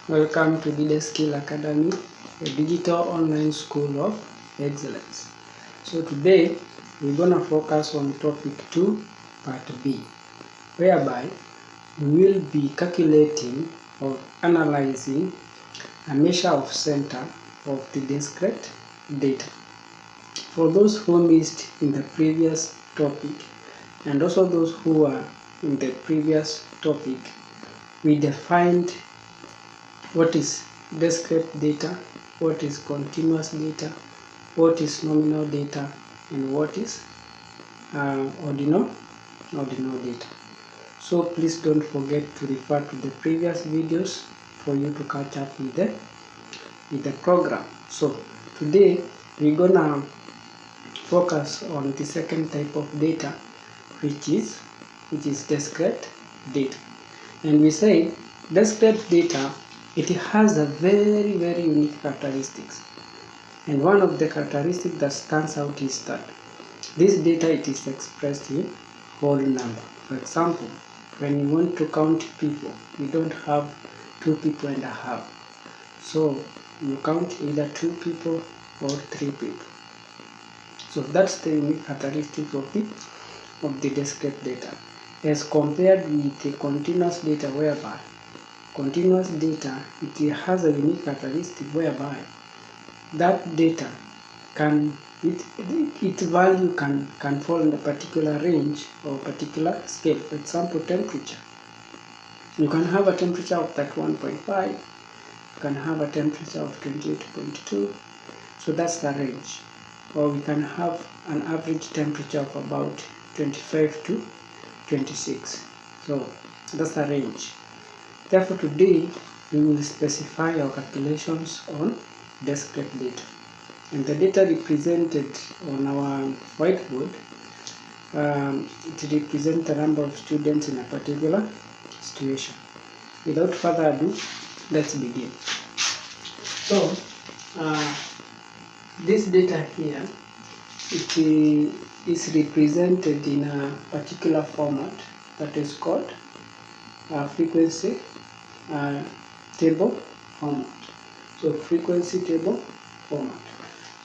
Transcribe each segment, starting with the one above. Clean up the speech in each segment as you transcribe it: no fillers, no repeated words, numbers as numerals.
Welcome to Leader Skill Academy, a digital online school of excellence. So today we're gonna focus on topic 2, part B, whereby we will be calculating or analyzing a measure of center of the discrete data. For those who missed in the previous topic, and also those who are in the previous topic, we defined what is discrete data, what is continuous data, what is nominal data, and what is ordinal data. So please don't forget to refer to the previous videos for you to catch up with the program. So today we're gonna focus on the second type of data, which is discrete data. And we say discrete data, it has a very unique characteristics, and one of the characteristics that stands out is that this data, it is expressed in whole number. For example, when you want to count people, you don't have 2 people and a half, so you count either 2 people or 3 people. So that's the unique characteristic of the discrete data, as compared with the continuous data, whereby continuous data, it has a unique characteristic whereby that data its value can fall in a particular range or particular scale. For example, temperature. You can have a temperature of 31.5, you can have a temperature of 28.2, so that's the range. Or we can have an average temperature of about 25 to 26, so that's the range. Therefore, today we will specify our calculations on discrete data. And the data represented on our whiteboard, it represents the number of students in a particular situation. Without further ado, let's begin. So, this data here, it is represented in a particular format that is called frequency table format. So frequency table format.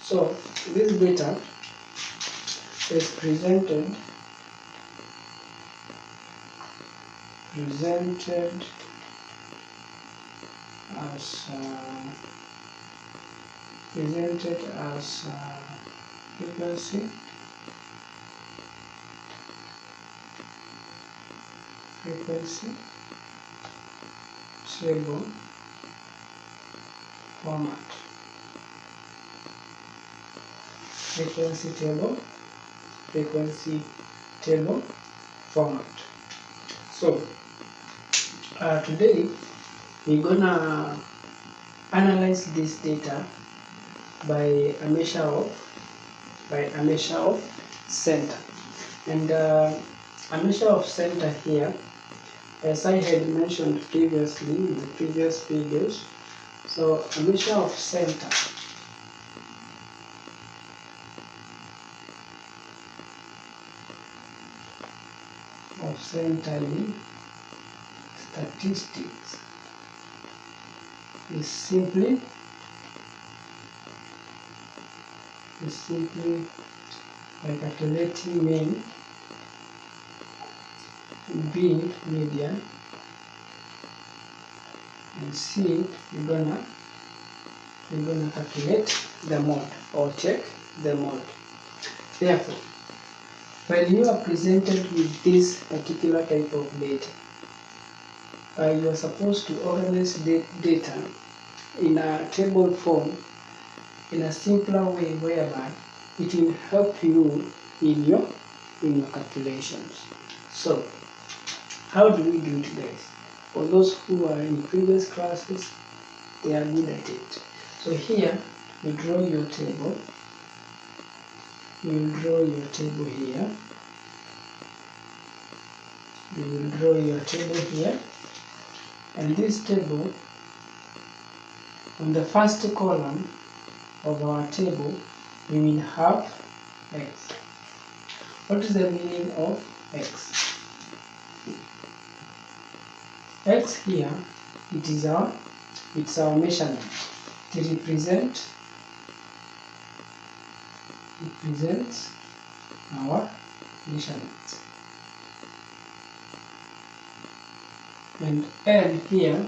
So this data is presented as frequency table format. Frequency table format. So today we're gonna analyze this data by a measure of center. And a measure of center here, as I had mentioned previously in the previous videos, so a measure of center in statistics is simply by calculating mean, B median, and C you're gonna calculate the mode or check the mode. Therefore, when you are presented with this particular type of data, you are supposed to organize the data in a table form in a simpler way, whereby it will help you in your calculations. So how do we do it, guys? For those who are in previous classes, they are good at it. So here you draw your table. You draw your table here. You will draw your table here, and this table, on the first column of our table, we will have x. What is the meaning of x? X here, it is our it's our measurement. It represents our measurement. And N here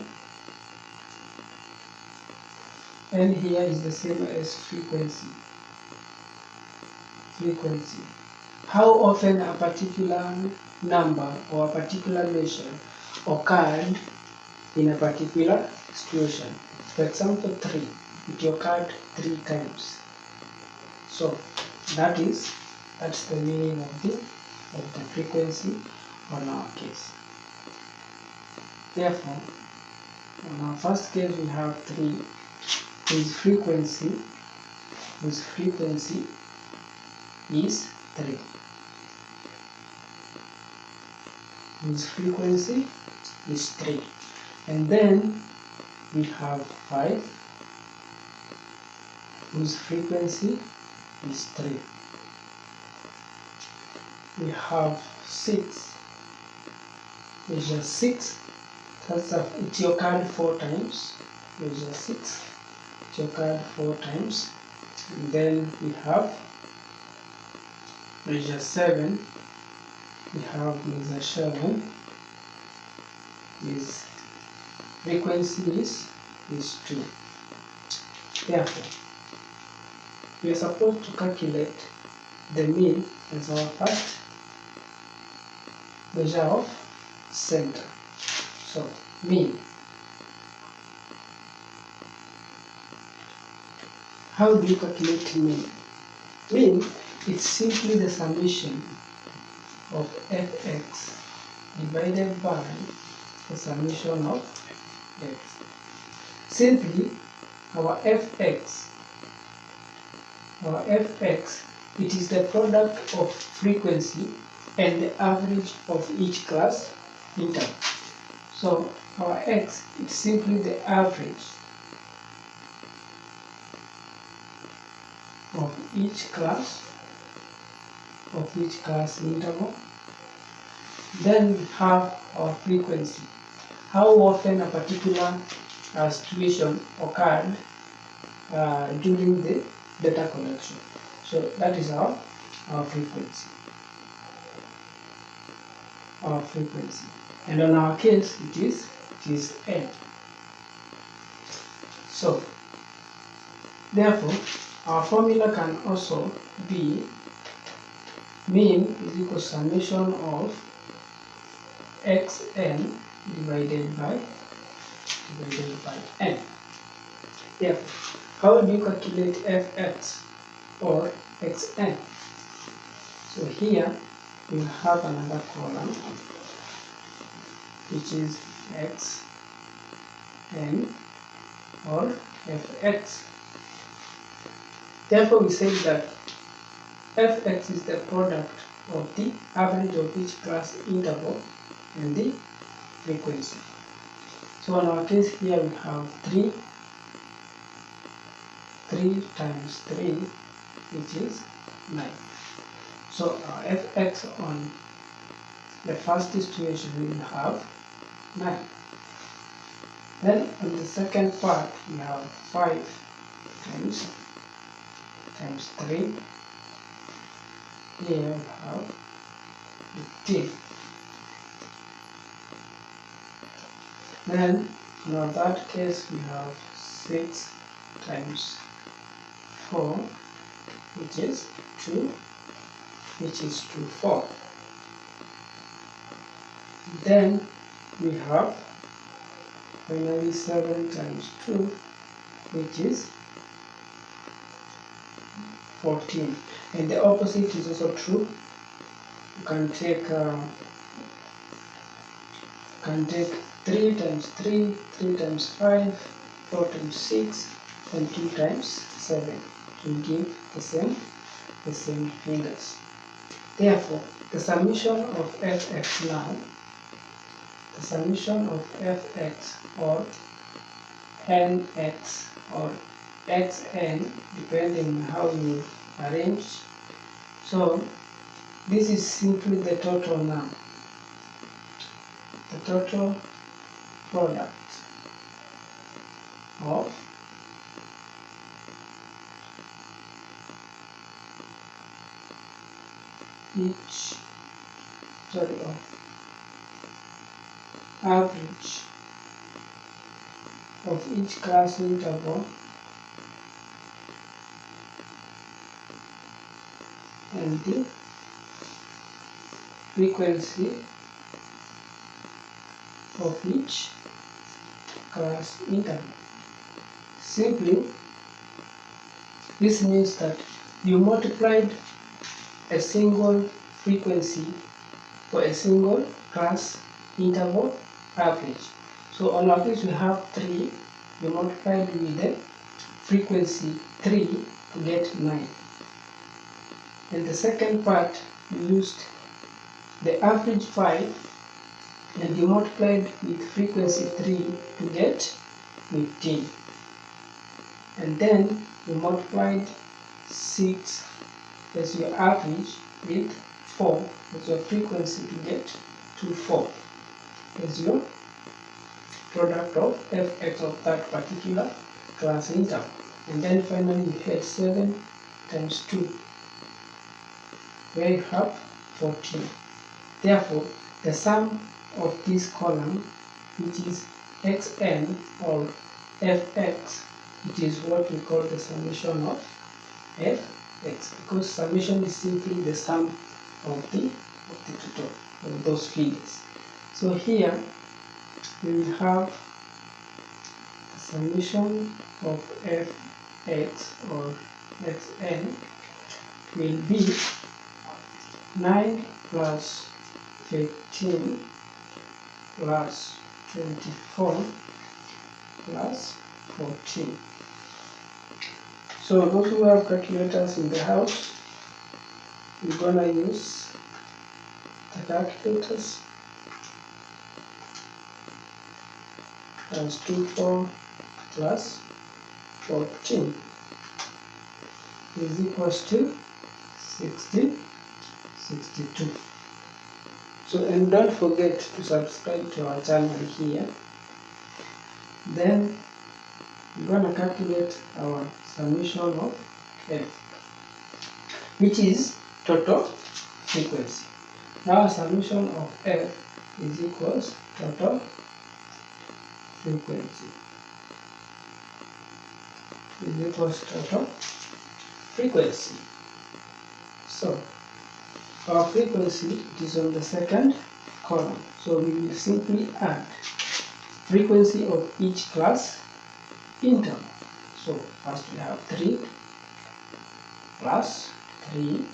is the same as frequency. How often a particular number or a particular measure occurred in a particular situation. For example, 3. It occurred 3 times. So that's the meaning of the frequency on our case. Therefore, on our first case we have 3, whose frequency is 3. Whose frequency is 3. And then we have 5, whose frequency is 3. We have 6, measure 6, it occurred 4 times. Measure 6, it occurred 4 times. And then we have measure 7. We have measure 7. His frequency is 2. Therefore, we are supposed to calculate the mean as our first measure of center. So, mean. How do you calculate mean? Mean is simply the summation of fx divided by the summation of x. Simply, our fx, it is the product of frequency and the average of each class interval. So our x is simply the average of each class interval. Then we have our frequency, how often a particular situation occurred during the data collection. So that is our frequency. And on our case it is n. So therefore our formula can also be mean is equal to summation of xn divided by n. Therefore, how do you calculate fx or xn? So here we have another column which is xn or fx. Therefore, we say that fx is the product of the average of each class interval and the frequency. So in our case here we have 3 times 3, which is 9. So our fx on the first situation we will have 9. Then on the second part we have 5 times 3. Here we have 15. Then in our third case we have 6 times 4, which is 2, 4. Then we have finally 7 times 2, which is 14. And the opposite is also true. You can take 3 times 3, 3 times 5, 4 times 6, and 2 times 7 to give the same figures. Therefore, the summation of fx now, the summation of fx or nx or xn, depending on how you arrange. So this is simply the total now, the total product of average of each class interval and the frequency of each class interval. Simply, this means that you multiplied a single frequency for a single class interval average. So on average we have 3, you multiplied with the frequency 3 to get 9. And the second part, you used the average 5 and you multiplied with frequency 3 to get 15. And then you multiplied 6 as your average with 4 as your frequency to get to 4 as your product of fx of that particular class interval. And then finally you had 7 times 2, where you have 14. Therefore, the sum of this column, which is xn or fx, it is what we call the summation of fx, because summation is simply the sum of the total of those figures. So here we will have the summation of fx or xn will be 9 plus 15 plus 24 plus 14. So those who have calculators in the house, we're gonna use the calculators. Times 24 plus 14 is equals to 62. So, and don't forget to subscribe to our channel here. Then we're going to calculate our summation of f, which is total frequency. Now summation of f is equals total frequency is equals total frequency. So our frequency is on the second column. So we will simply add frequency of each class interval. So first we have 3 plus 3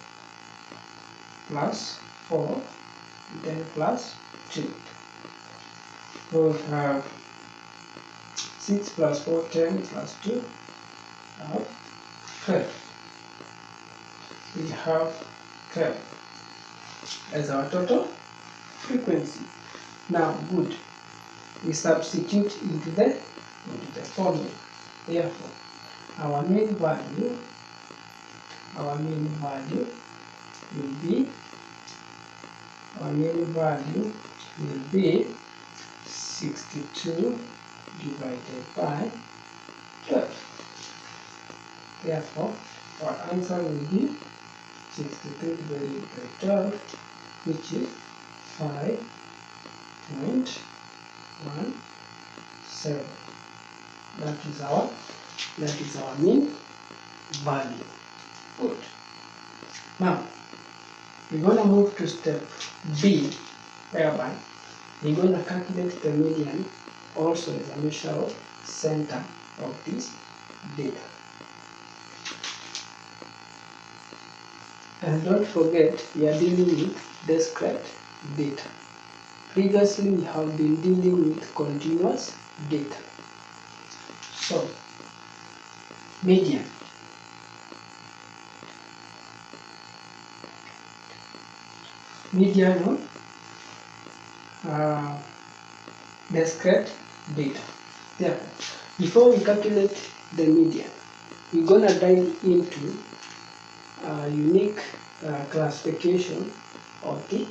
plus 4, then plus 2. So we have 6 plus 4, 10 plus 2, have 12. We have 12 as our total frequency. Now good, we substitute into the formula. Therefore our main value will be 62 divided by 12. Therefore our answer will be 63 divided by 12, which is 5.17. That is our mean value. Good. Now we're going to move to step B, whereby we're going to calculate the median, also as a measure of center of this data. And don't forget, we are dealing with discrete data. Previously we have been dealing with continuous data. So median. Median of discrete data. Therefore, before we calculate the median, we're going to dive into unique classification of the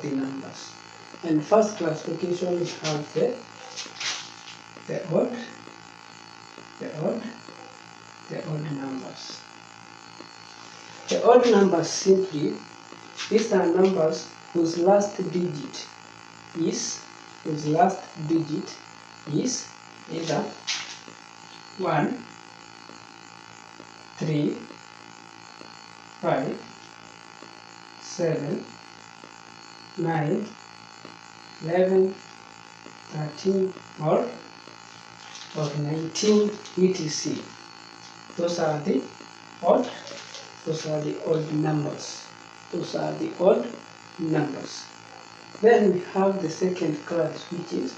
numbers. And first classification, we have the odd the odd numbers. The odd numbers simply, these are numbers whose last digit is either 1, 3, 5, 7, 9, 11, 13, or 19, etc. Those are the odd numbers. Then we have the second class, which is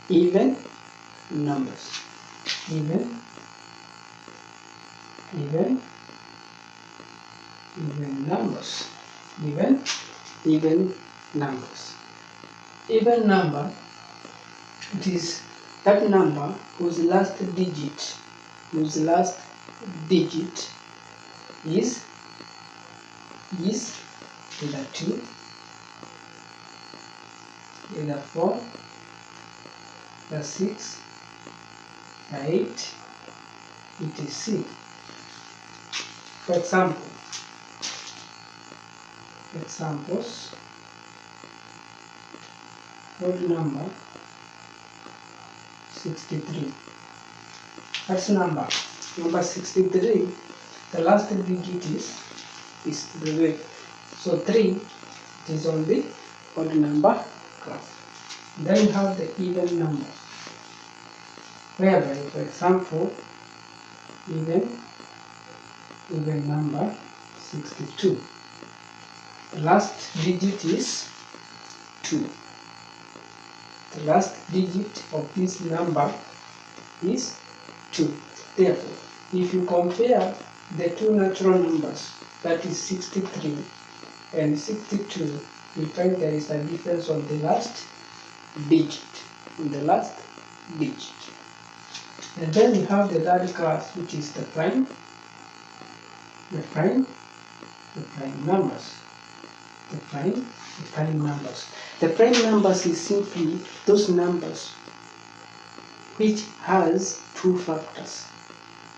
even numbers. Even numbers. Even number, it is that number whose last digit is either 2, either 4, either 6, either 8, etc. For examples, odd number 63. That's number 63. The last digit is 3. So 3 is on the odd number class. Then you have the even number, whereby, for example, even number 62. The last digit is 2. The last digit of this number is 2. Therefore, if you compare the two natural numbers, that is 63 and 62, you find there is a difference on the last digit. And then we have the third class, which is the prime numbers. The prime numbers is simply those numbers which has two factors,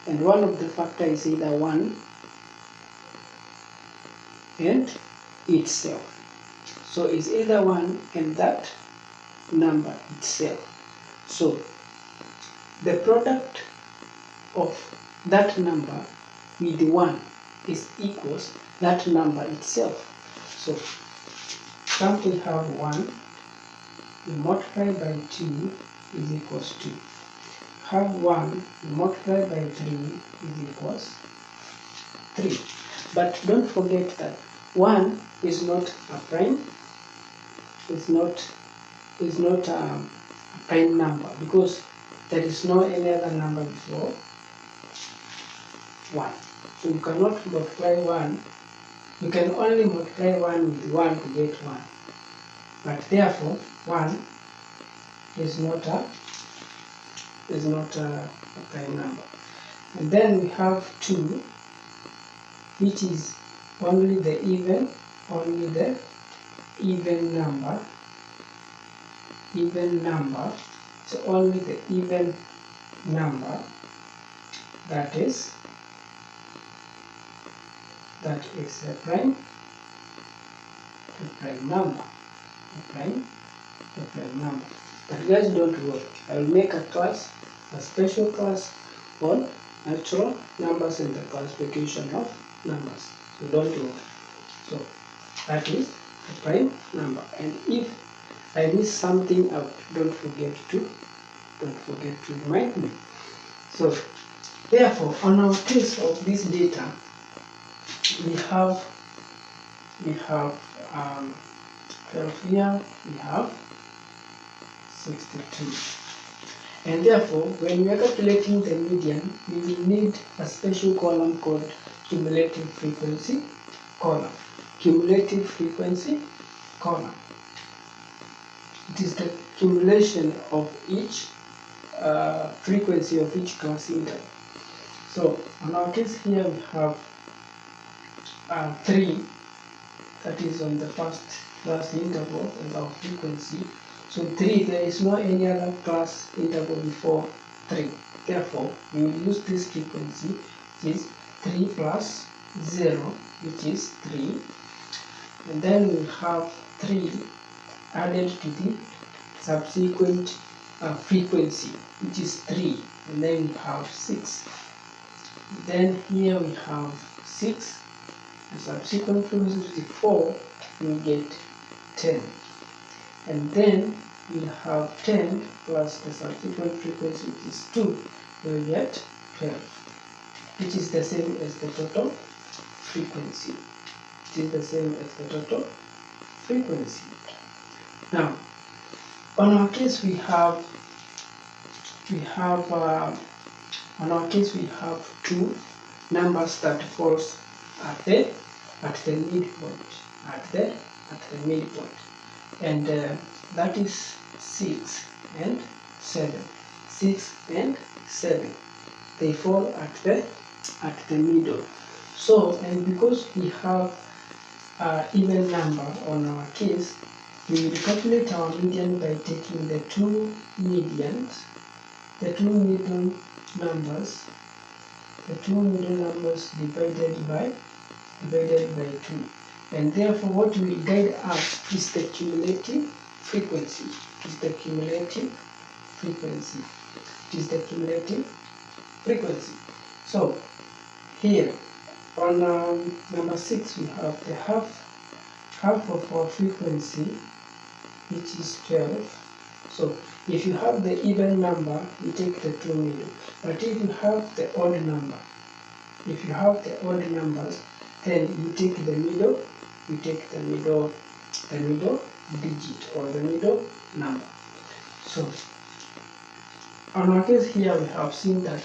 and one of the factors is either 1 and itself. So it's either 1 and that number itself. So the product of that number with 1 is equals that number itself. So example, we have 1, we multiply by 2 is equals to. Have 1 multiplied by 3 is equals 3. But don't forget that 1 is not a prime, is not a prime number, because there is no any other number before 1. So you cannot multiply 1. You can only multiply 1 with 1 to get 1. But therefore 1 is not a prime number. And then we have 2, which is only the even number. So only the even number that is a prime number. But guys, don't worry. I will make a special class on natural numbers and the classification of numbers. So don't worry. So that is a prime number. And if I miss something out, don't forget to remind me. So therefore, on our case of this data, we have 12 here, we have 62. And therefore, when we are calculating the median, we will need a special column called cumulative frequency column. It is the accumulation of each frequency of each class interval. So on our case here we have 3, that is on the first class interval as our frequency. So 3, there is no any other class interval before 3. Therefore, we will use this frequency, which is 3 plus 0, which is 3, and then we will have 3 added to the subsequent frequency, which is 3, and then we have 6. Then here we have 6, the subsequent frequency is 4, we get 10. And then we'll have 10 plus the subsequent frequency, which is 2, we'll get 12, which is the same as the total frequency. It is the same as the total frequency. Now, on our case we have two numbers that falls at the midpoint, and that is 6 and 7. 6 and 7, they fall at the middle. So, and because we have even number on our case, we will calculate our median by taking the two middle numbers divided by 2, and therefore what will guide us is the cumulative frequency. So here on number 6 we have the half of our frequency, which is 12. So if you have the even number, you take the two middle. But if you have the odd numbers, then you take the middle. digit or the middle number. So on our case here, we have seen that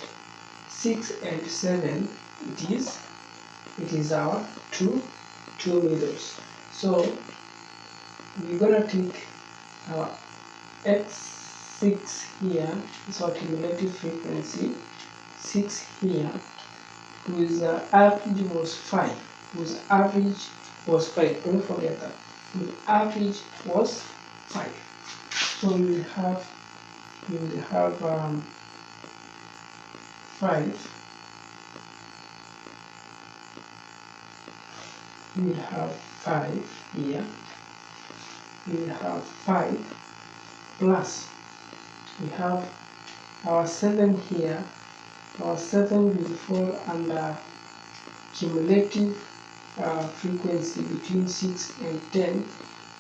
6 and 7, it is our two middles. So we're gonna take our x6 here, is our cumulative frequency, 6 here, whose average was 5. Don't forget that. The average was 5. So we will have 5. We will have 5 here. We will have 5 plus. We have our 7 here. Our 7 will fall under cumulative frequency between 6 and 10,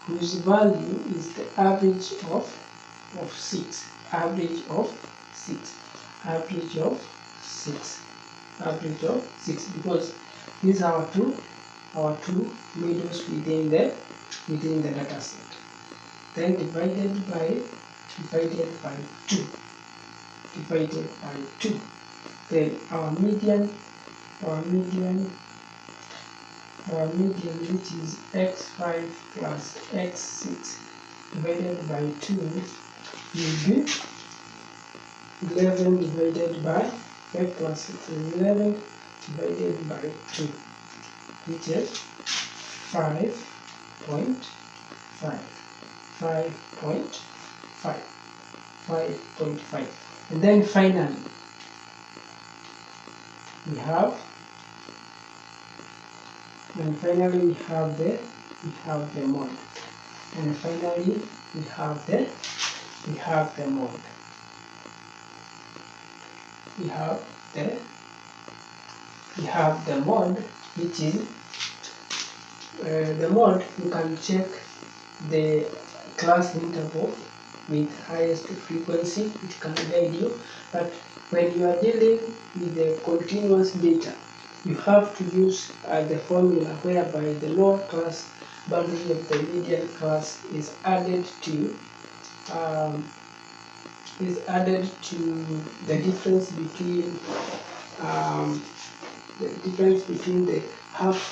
whose value is the average of 6. Because these are our two middles within the data set. Then divided by 2. Then our median, which is x5 plus x6 divided by 2, will be 11 divided by 5 plus 6 is 11 divided by 2, which is 5.5. And then finally we have the mode. And finally we have the mode. We have the mode, which is the mode. You can check the class interval with highest frequency, which can guide you. But when you are dealing with the continuous data, you have to use the formula whereby the lower class boundary of the median class is added to the difference between the half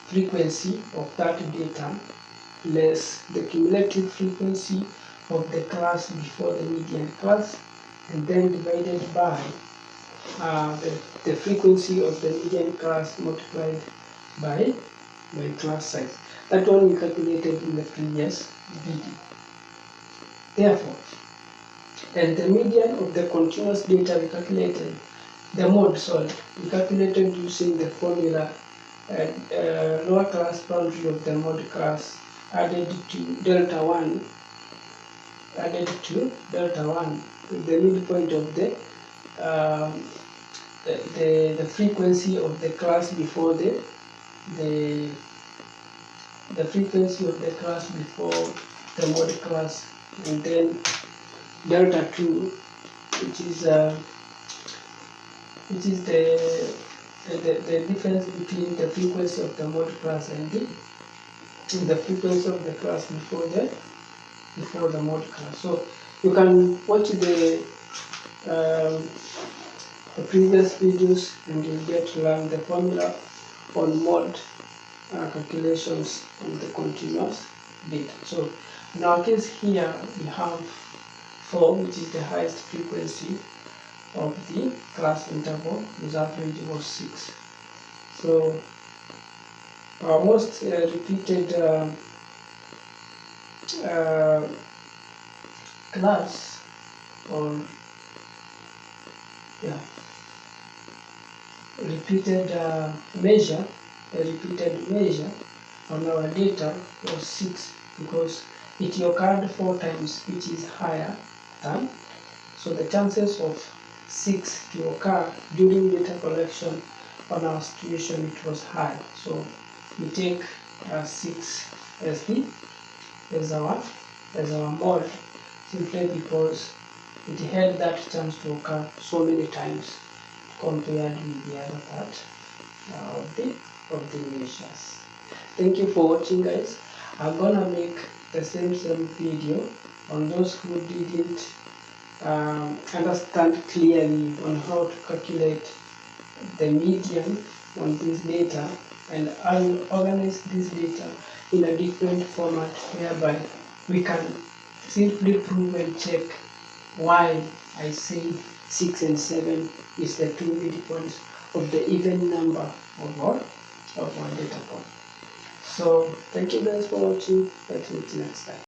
frequency of that data less the cumulative frequency of the class before the median class, and then divided by the frequency of the median class multiplied by class size. That one we calculated in the previous video. Therefore, And the median of the continuous data we calculated, the mode, we calculated using the formula lower class boundary of the mode class added to delta 1 with the midpoint of the frequency of the class before the frequency of the class before the mode class, and then delta 2, which is the difference between the frequency of the mode class and the frequency of the class before the mode class. So you can watch the previous videos and you get to learn the formula on mode calculations on the continuous data. So in our case here we have 4, which is the highest frequency of the class interval, whose average was 6. So our most repeated class, or repeated measure on our data was 6, because it occurred 4 times, which is higher than. So the chances of 6 to occur during data collection on our situation, it was high. So we take 6 as our mode, simply because it had that chance to occur so many times compared with the other part of the measures. Thank you for watching, guys. I'm gonna make the same video on those who didn't understand clearly on how to calculate the median on this data, and I will organize this data in a different format whereby we can simply prove and check why I say 6 and 7 is the two midpoints of the even number of our data point. So thank you guys for watching. Let's meet next time.